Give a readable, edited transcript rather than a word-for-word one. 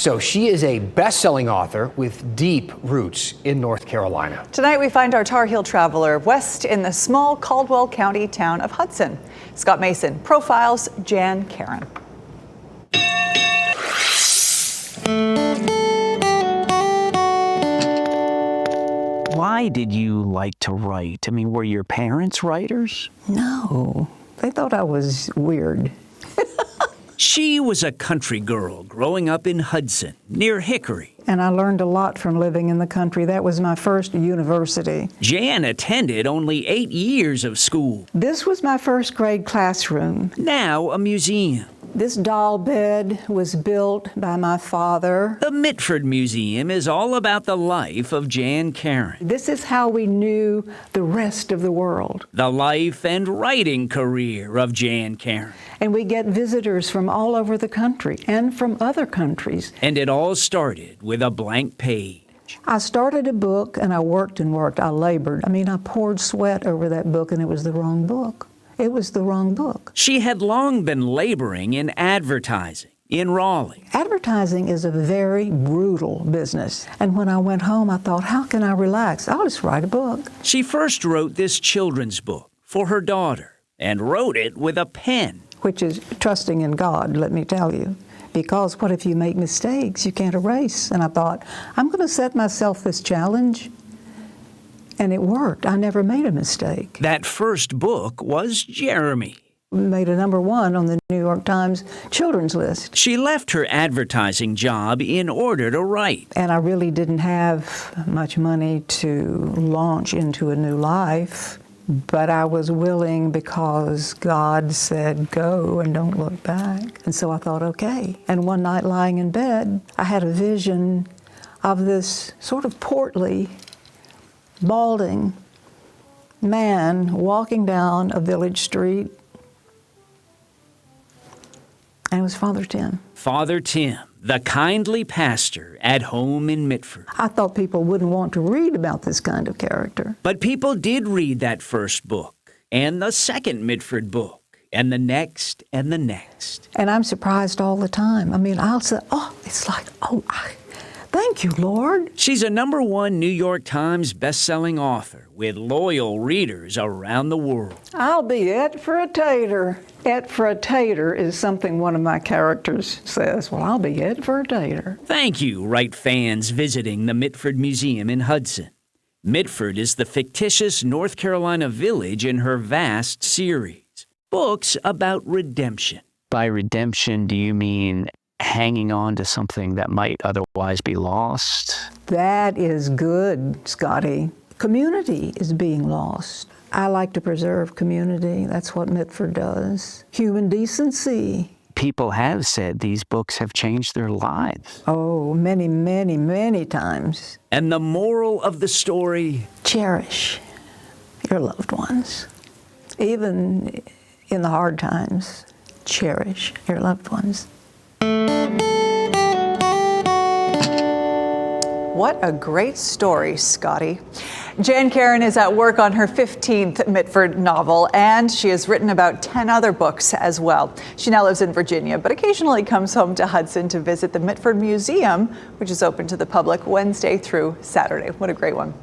So she is a best-selling author with deep roots in North Carolina. Tonight we find our Tar Heel traveler west in the small Caldwell County town of Hudson. Scott Mason profiles Jan Karon. Why did you like to write? I mean, were your parents writers? No, they thought I was weird. She was a country girl growing up in Hudson, near Hickory. And I learned a lot from living in the country. That was my first university. Jan attended only 8 years of school. This was my first grade classroom. Now a museum. This doll bed was built by my father. The Mitford Museum is all about the life of Jan Karon. This is how we knew the rest of the world. The life and writing career of Jan Karon. And we get visitors from all over the country and from other countries. And it all started with a blank page. I started a book and I worked and worked. I labored. I mean, I poured sweat over that book and it was the wrong book. It was the wrong book. She had long been laboring in advertising in Raleigh. Advertising is a very brutal business. And when I went home, I thought, how can I relax? I'll just write a book. She first wrote this children's book for her daughter and wrote it with a pen. Which is trusting in God, let me tell you. Because what if you make mistakes you can't erase? And I thought, I'm going to set myself this challenge. And it worked. I never made a mistake. That first book was Jeremy. Made a #1 on the New York Times children's list. She left her advertising job in order to write. And I really didn't have much money to launch into a new life. But I was willing because God said, go and don't look back. And so I thought, okay. And one night lying in bed, I had a vision of this sort of portly, balding man walking down a village street. And it was Father Tim. Father Tim, the kindly pastor at home in Mitford. I thought people wouldn't want to read about this kind of character. But people did read that first book, and the second Mitford book, and the next, and the next. And I'm surprised all the time. I mean, I'll say, it's like, thank you, Lord. She's a #1 New York Times bestselling author with loyal readers around the world. I'll be et for a tater. Et for a tater is something one of my characters says. Well, I'll be et for a tater. Thank you, write fans visiting the Mitford Museum in Hudson. Mitford is the fictitious North Carolina village in her vast series. Books about redemption. By redemption, do you mean hanging on to something that might otherwise be lost? That is good, Scotty. Community is being lost. I like to preserve community. That's what Mitford does. Human decency. People have said these books have changed their lives. Oh, many, many, many times. And the moral of the story? Cherish your loved ones. Even in the hard times, cherish your loved ones. What a great story, Scotty. Jan Karon is at work on her 15th Mitford novel, and she has written about 10 other books as well. She now lives in Virginia, but occasionally comes home to Hudson to visit the Mitford Museum, which is open to the public Wednesday through Saturday. What a great one.